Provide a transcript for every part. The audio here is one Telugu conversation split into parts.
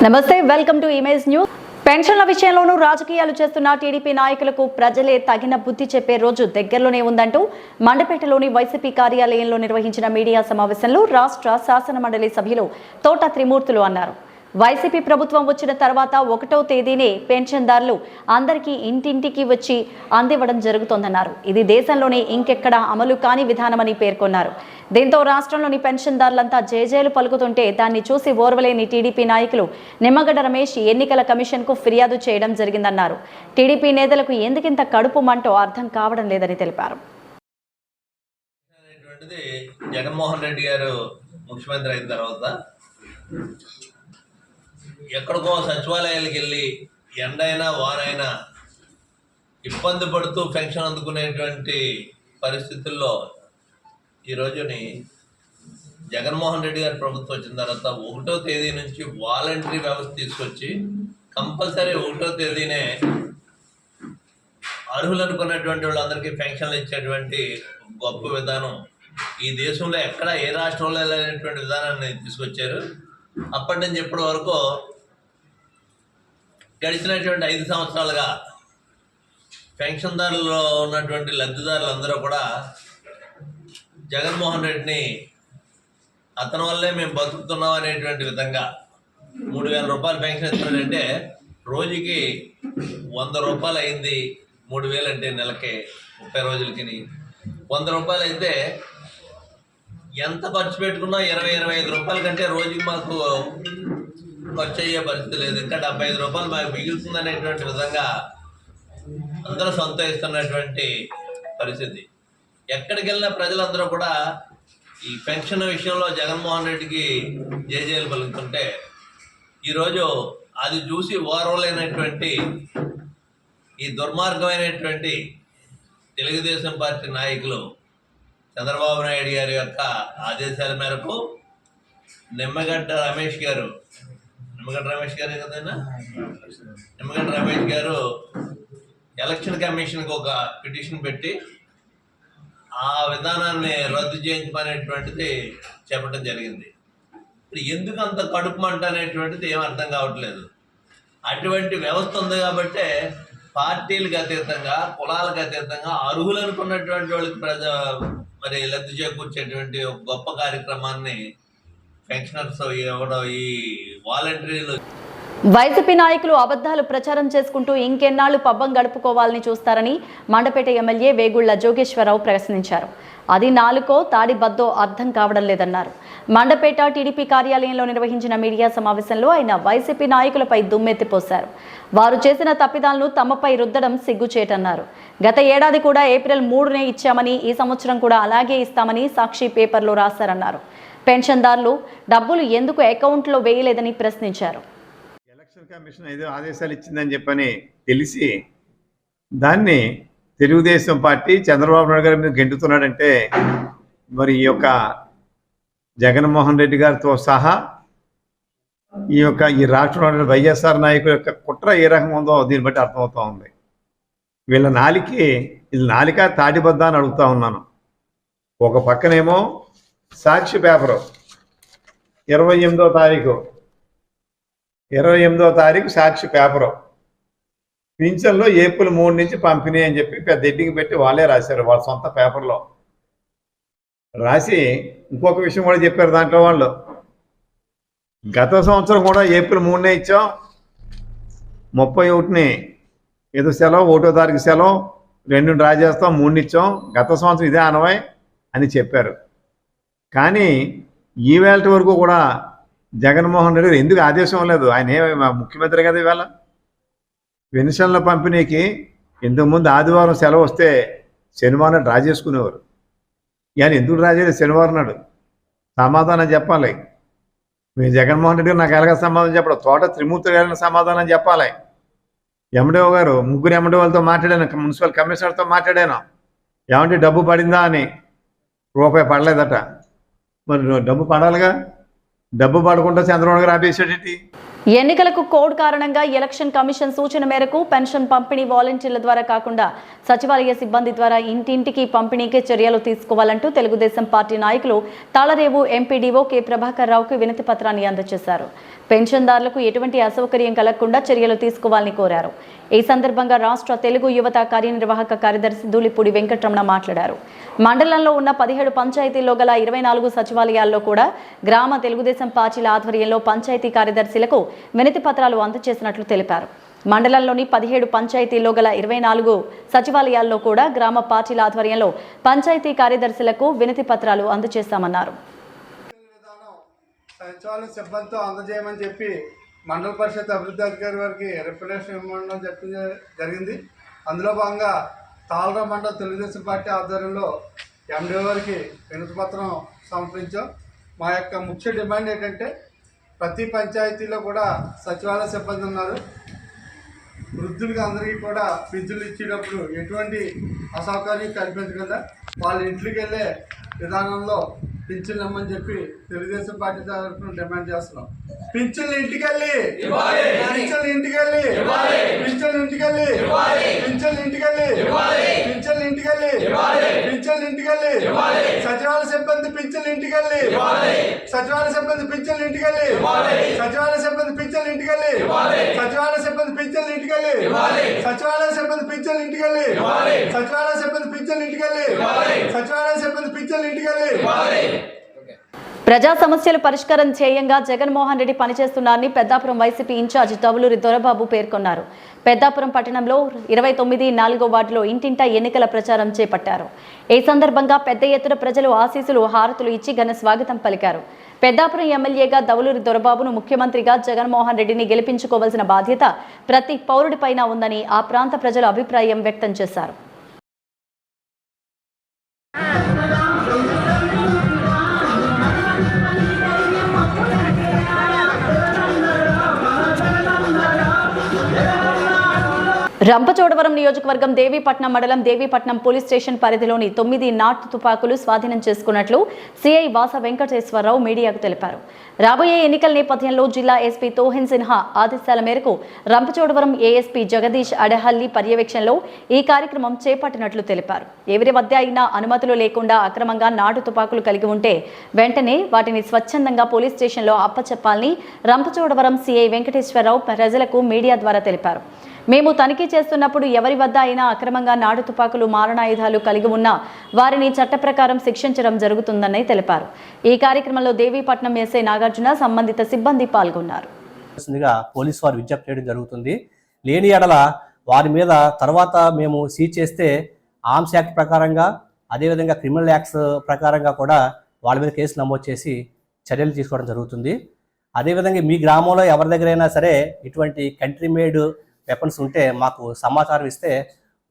నమస్తే, వెల్కమ్ టు ఇమేజ్ న్యూస్. పెన్షన్ల విషయంలోనూ రాజకీయాలు చేస్తున్న టీడీపీ నాయకులకు ప్రజలే తగిన బుద్ధి చెప్పే రోజు దగ్గరలోనే ఉందంటూ మండపేటలోని వైసీపీ కార్యాలయంలో నిర్వహించిన మీడియా సమావేశంలో రాష్ట్ర శాసనమండలి సభ్యులు తోట త్రిమూర్తులు అన్నారు. వైసీపీ ప్రభుత్వం వచ్చిన తర్వాత 1వ తేదీనే పెన్షన్దారులు అందరికీ ఇంటింటికి వచ్చి అందివ్వడం జరుగుతోందన్నారు. ఇది దేశంలోనే ఇంకెక్కడా అమలు కాని విధానమని పేర్కొన్నారు. దీంతో రాష్ట్రంలోని పెన్షన్దారులంతా జేజేలు పలుకుతుంటే దాన్ని చూసి ఓర్వలేని టీడీపీ నాయకులు నిమ్మగడ్డ రమేష్ ఎన్నికల కమిషన్కు ఫిర్యాదు చేయడం జరిగిందన్నారు. టీడీపీ నేతలకు ఎందుకింత కడుపు మంటో అర్థం కావడం లేదని తెలిపారు. జగన్మోహన్ రెడ్డి గారు ముఖ్యమంత్రి అయిన తర్వాత ఎక్కడికో సచివాలయాలకు వెళ్ళి ఎండైనా వారైనా ఇబ్బంది పడుతూ పెన్షన్ అందుకునేటువంటి పరిస్థితుల్లో ఈరోజుని జగన్మోహన్ రెడ్డి గారి ప్రభుత్వం వచ్చిన తర్వాత 1వ తేదీ నుంచి వాలంటరీ వ్యవస్థ తీసుకొచ్చి కంపల్సరీ 1వ తేదీనే అర్హులు అనుకున్నటువంటి వాళ్ళందరికీ పెన్షన్లు ఇచ్చేటువంటి గొప్ప విధానం ఈ దేశంలో ఎక్కడ ఏ రాష్ట్రంలో లేనటువంటి విధానాన్ని తీసుకొచ్చారు. అప్పటి నుంచి ఇప్పటి వరకు గడిచినటువంటి 5 సంవత్సరాలుగా పెన్షన్దారుల్లో ఉన్నటువంటి లబ్ధిదారులందరూ కూడా జగన్మోహన్ రెడ్డిని అతని వల్లే మేము బతుకుతున్నాం అనేటువంటి విధంగా 3,000 రూపాయలు పెన్షన్ ఇస్తున్నాడంటే రోజుకి 100 రూపాయలు అయింది. 3,000 అంటే నెలకి 30 రోజులకి 100 రూపాయలు అయితే ఎంత ఖర్చు పెట్టుకున్నా 20-25 రూపాయల కంటే రోజుకి మాకు ఖర్చు అయ్యే పరిస్థితి లేదు. ఇంకా 75 రూపాయలు మాకు మిగులుతుంది అనేటువంటి విధంగా అందరూ సంతోషిస్తున్నటువంటి పరిస్థితి. ఎక్కడికి వెళ్ళినా ప్రజలందరూ కూడా ఈ పెన్షన్ విషయంలో జగన్మోహన్ రెడ్డికి జేజేలు పలుకుతుంటే ఈరోజు అది చూసి ఓర్వలేనటువంటి ఈ దుర్మార్గమైనటువంటి తెలుగుదేశం పార్టీ నాయకులు చంద్రబాబు నాయుడు గారి యొక్క ఆదేశాల మేరకు నిమ్మగడ్డ రమేష్ గారే కదైనా నిమ్మగడ్డ రమేష్ గారు ఎలక్షన్ కమిషన్కి ఒక పిటిషన్ పెట్టి ఆ విధానాన్ని రద్దు చేయించమనేటువంటిది చెప్పడం జరిగింది. ఎందుకు అంత కడుపు మంట అనేటువంటిది ఏం అర్థం కావట్లేదు. అటువంటి వ్యవస్థ ఉంది కాబట్టే పార్టీలకు అతీతంగా కులాలకు అతీతంగా అర్హులు అనుకున్నటువంటి వాళ్ళకి మరి లబ్ధి చేకూర్చేటువంటి ఒక గొప్ప కార్యక్రమాన్ని పెన్షనర్స్ ఇవ్వడం ఈ వాలంటీర్లు. వైసీపీ నాయకులు అబద్ధాలు ప్రచారం చేసుకుంటూ ఇంకెన్నాళ్లు పబ్బం గడుపుకోవాలని చూస్తారని మండపేట ఎమ్మెల్యే వేగుళ్ల జోగేశ్వరరావు ప్రశ్నించారు. అది నాలుకో తాడి బద్దో అర్థం కావడం లేదన్నారు. మండపేట టీడీపీ కార్యాలయంలో నిర్వహించిన మీడియా సమావేశంలో ఆయన వైసీపీ నాయకులపై దుమ్మెత్తిపోశారు. వారు చేసిన తప్పిదాలను తమపై రుద్దడం సిగ్గుచేటన్నారు. గత ఏడాది కూడా ఏప్రిల్ 3నే ఇచ్చామని, ఈ సంవత్సరం కూడా అలాగే ఇస్తామని సాక్షి పేపర్లో రాశారన్నారు. పెన్షన్దారులు డబ్బులు ఎందుకు అకౌంట్లో వేయలేదని ప్రశ్నించారు. ఎలక్షన్ కమిషన్ ఏదో ఆదేశాలు ఇచ్చిందని చెప్పని తెలిసి దాన్ని తెలుగుదేశం పార్టీ చంద్రబాబు నాయుడు గారి మీద గెంటుతున్నాడంటే మరి ఈ యొక్క జగన్మోహన్ రెడ్డి గారితో సహా ఈ రాష్ట్రంలో వైఎస్ఆర్ నాయకుల యొక్క కుట్ర ఏ రకంగా ఉందో దీన్ని బట్టి అర్థమవుతూ ఉంది. వీళ్ళ ఇది నాలిక తాడిబద్ద అని అడుగుతూ ఉన్నాను. ఒక పక్కనేమో సాక్షి పేపరు 28వ తారీఖు సాక్షి పేపరు పింఛన్లో ఏప్రిల్ 3 నుంచి పంపిణీ అని చెప్పి పెద్ద ఎడ్డింగ్ పెట్టి వాళ్ళే రాశారు. వాళ్ళ సొంత పేపర్లో రాసి ఇంకొక విషయం కూడా చెప్పారు. దాంట్లో వాళ్ళు గత సంవత్సరం కూడా ఏప్రిల్ 3నే ఇచ్చాం, 31ని ఏదో సెలవు, 1వ తారీఖు సెలవు, 2 డ్రా చేస్తాం, 3 ఇచ్చాం, గత సంవత్సరం ఇదే అనవై అని చెప్పారు. కానీ ఈవేళ వరకు కూడా జగన్మోహన్ రెడ్డి ఎందుకు ఆదేశం లేదు? ఆయన ముఖ్యమంత్రి కదా. ఈవేళ పెన్షన్ల పంపిణీకి ఇంతకుముందు ఆదివారం సెలవు వస్తే శనివారం డ్రా చేసుకునేవారు. ఆయన ఎందుకు డ్రా చేయలేదు? శనివారం నాడు సమాధానం చెప్పాలి. మీ జగన్మోహన్ రెడ్డి గారు నాకు ఎలాగ సమాధానం చెప్పడం, తోట త్రిమూర్తి గారిని సమాధానం చెప్పాలి. ఎండిఓ గారు 3 ఎండిఓలతో మాట్లాడాను, మున్సిపల్ కమిషనర్తో మాట్లాడాను. ఏమంటే డబ్బు పడిందా అని. రూపాయి పడలేదట. మరి డబ్బు పడాలిగా. డబ్బు పడకుండా చంద్రబాబు గారు ఆపేసాడేంటి? ఎన్నికలకు కోడ్ కారణంగా ఎలక్షన్ కమిషన్ సూచన మేరకు పెన్షన్ పంపిణీ వాలంటీర్ల ద్వారా కాకుండా సచివాలయ సిబ్బంది ద్వారా ఇంటింటికి పంపిణీకి చర్యలు తీసుకోవాలంటూ తెలుగుదేశం పార్టీ నాయకులు తాళరేవు ఎంపీడీఓ కె ప్రభాకర్ రావుకు వినతి పత్రాన్ని అందజేశారు. పెన్షన్దారులకు ఎటువంటి అసౌకర్యం కలగకుండా చర్యలు తీసుకోవాలని కోరారు. ఈ సందర్భంగా రాష్ట్ర తెలుగు యువత కార్యనిర్వాహక కార్యదర్శి ధూళిపూడి వెంకటరమణ మాట్లాడారు. మండలంలో ఉన్న 17 పంచాయతీల్లో గల 24 సచివాలయాల్లో కూడా గ్రామ తెలుగుదేశం పార్టీల ఆధ్వర్యంలో పంచాయతీ కార్యదర్శులకు వినతి పత్రాలు అందజేసినట్లు తెలిపారు. మండలంలోని 17 పంచాయతీల్లో గల 24 సచివాలయాల్లో కూడా గ్రామ పార్టీల ఆధ్వర్యంలో పంచాయతీ కార్యదర్శులకు వినతి పత్రాలు అందజేశామన్నారు. సచివాలయ సిబ్బందితో అందజేయమని చెప్పి మండల పరిషత్ అభివృద్ధి అధికారి వారికి రిప్రజెంటేషన్ ఇవ్వడం జరిగింది. అందులో భాగంగా తాళరావు మండల తెలుగుదేశం పార్టీ ఆధ్వర్యంలో ఎండీ వారికి వినతి పత్రం సమర్పించాం. మా యొక్క ముఖ్య డిమాండ్ ఏంటంటే ప్రతి పంచాయతీలో కూడా సచివాలయ సిబ్బంది ఉన్నారు. వృద్ధులకి అందరికీ కూడా పింఛన్లు ఇచ్చేటప్పుడు ఎటువంటి అసౌకర్యం కల్పించకుండా వాళ్ళ ఇంట్లోకి వెళ్ళే విధానంలో పింఛన్లు ఇవ్వమని చెప్పి తెలుగుదేశం పార్టీ తరఫున డిమాండ్ చేస్తున్నాం. పింఛన్లు ఇంటికెళ్ళి పింఛన్లు ఇంటికెళ్ళి పింఛన్లు ఇంటికెళ్ళి పింఛన్లు ఇంటికెళ్ళి పింఛన్లు ఇంటికెళ్ళి పింఛన్లు ఇంటికెళ్ళి సచివాలయ సిబ్బంది పింఛన్లు ఇంటికెళ్ళి సచివాలయ సిబ్బంది పింఛన్లు ఇంటికెళ్ళి సచివాలయ సిబ్బంది పింఛన్లు ఇంటికెళ్ళి సచివాలయ సిబ్బంది పింఛన్లు ఇంటికెళ్ళి సచివాలయ సిబ్బంది పింఛన్లు ఇంటికెళ్ళి సచివాలయ సిబ్బంది పింఛన్లు ఇంటికెళ్ళి సచివాలయ సిబ్బంది పింఛన్లు ఇంటికెళ్ళి ప్రజా సమస్యలు పరిష్కారం చేయంగా జగన్మోహన్ రెడ్డి పనిచేస్తున్నారని పెద్దాపురం వైసీపీ ఇన్ఛార్జ్ దవులూరి దొరబాబు పేర్కొన్నారు. పెద్దాపురం పట్టణంలో 29 4వ వార్డులో ఇంటింటా ఎన్నికల ప్రచారం చేపట్టారు. ఈ సందర్భంగా పెద్ద ఎత్తున ప్రజలు ఆశీస్సులు హారతులు ఇచ్చి ఘన స్వాగతం పలికారు. పెద్దాపురం ఎమ్మెల్యేగా దవులూరి దొరబాబును ముఖ్యమంత్రిగా జగన్మోహన్ రెడ్డిని గెలిపించుకోవాల్సిన బాధ్యత ప్రతి పౌరుడిపైన ఉందని ఆ ప్రాంత ప్రజలు అభిప్రాయం వ్యక్తం చేశారు. రంపచోడవరం నియోజకవర్గం దేవీపట్నం మండలం దేవీపట్నం పోలీస్ స్టేషన్ పరిధిలోని 9 నాటు తుపాకులు స్వాధీనం చేసుకున్నట్లు సిఐ వాస వెంకటేశ్వరరావు మీడియాకు తెలిపారు. రాబోయే ఎన్నికల నేపథ్యంలో జిల్లా ఎస్పీ తోహిన్ సిన్హా ఆదేశాల మేరకు రంపచోడవరం ఏఎస్పీ జగదీష్ అడహల్లి పర్యవేక్షణలో ఈ కార్యక్రమం చేపట్టినట్లు తెలిపారు. ఎవరి వద్ద అయినా అనుమతులు లేకుండా అక్రమంగా నాటు తుపాకులు కలిగి ఉంటే వెంటనే వాటిని స్వచ్ఛందంగా పోలీస్ స్టేషన్లో అప్పచెప్పాలని రంపచోడవరం సిఐ వెంకటేశ్వరరావు ప్రజలకు మీడియా ద్వారా తెలిపారు. మేము తనిఖీ చేస్తున్నప్పుడు ఎవరి వద్ద అయినా అక్రమంగా నాటు తుపాకులు మారణాయుధాలు కలిగి ఉన్నా వారిని చట్ట ప్రకారం శిక్షించడం జరుగుతుందని తెలిపారు. ఈ కార్యక్రమంలో దేవీపట్నం ఎస్ఐ నాగార్జున సంబంధిత సిబ్బంది పాల్గొన్నారు. పోలీసు వారు విజ్ఞప్తి చేయడం జరుగుతుంది. లేని ఎడల వారి మీద తర్వాత మేము సీజ్ చేస్తే ఆర్మ్స్ యాక్ట్ ప్రకారంగా అదేవిధంగా క్రిమినల్ యాక్ట్స్ ప్రకారంగా కూడా వాళ్ళ మీద కేసు నమోదు చేసి చర్యలు తీసుకోవడం జరుగుతుంది. అదేవిధంగా మీ గ్రామంలో ఎవరి దగ్గరైనా సరే ఇటువంటి కంట్రీ మేడ్ వెపన్స్ ఉంటే మాకు సమాచారం ఇస్తే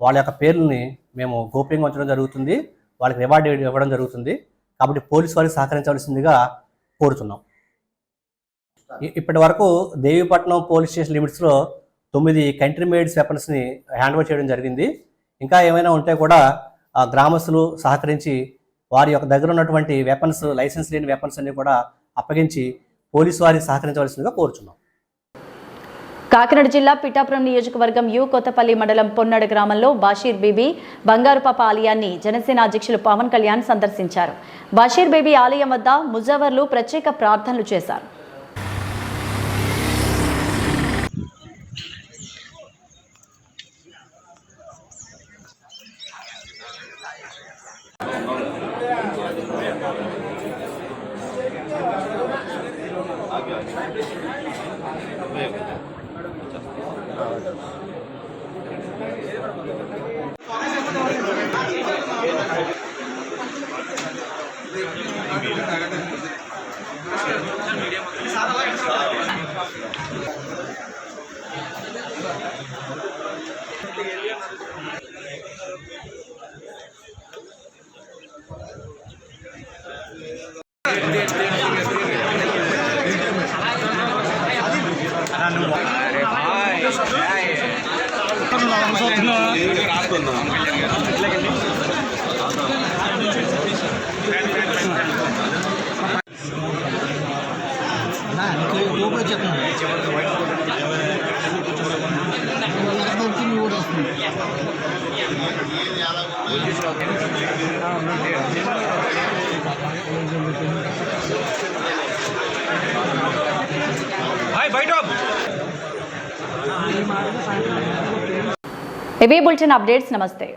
వాళ్ళ యొక్క పేర్లని మేము గోప్యంగా ఉంచడం జరుగుతుంది, వాళ్ళకి రివార్డ్ ఇవ్వడం జరుగుతుంది. కాబట్టి పోలీసు వారికి సహకరించవలసిందిగా కోరుతున్నాం. ఇప్పటి వరకు దేవీపట్నం పోలీస్ స్టేషన్ లిమిట్స్లో 9 కంట్రీ మేడ్ వెపన్స్ని హ్యాండ్ ఓవర్ చేయడం జరిగింది. ఇంకా ఏమైనా ఉంటే కూడా గ్రామస్తులు సహకరించి వారి యొక్క దగ్గర ఉన్నటువంటి వెపన్స్, లైసెన్స్ లేని వెపన్స్ అన్ని కూడా అప్పగించి పోలీసు వారికి సహకరించవలసిందిగా కోరుచున్నాం. కాకినాడ జిల్లా పిఠాపురం నియోజకవర్గం యు కొత్తపల్లి మండలం పొన్నాడు గ్రామంలో బషీర్ బీబీ బంగారుపాప ఆలయాన్ని జనసేన అధ్యక్షులు పవన్ కళ్యాణ్ సందర్శించారు. బషీర్ బీబీ ఆలయం వద్ద ముజావర్లు ప్రత్యేక ప్రార్థనలు చేశారు. చెప్పండి ఇవే బులెటిన్ అప్డేట్స్. నమస్తే.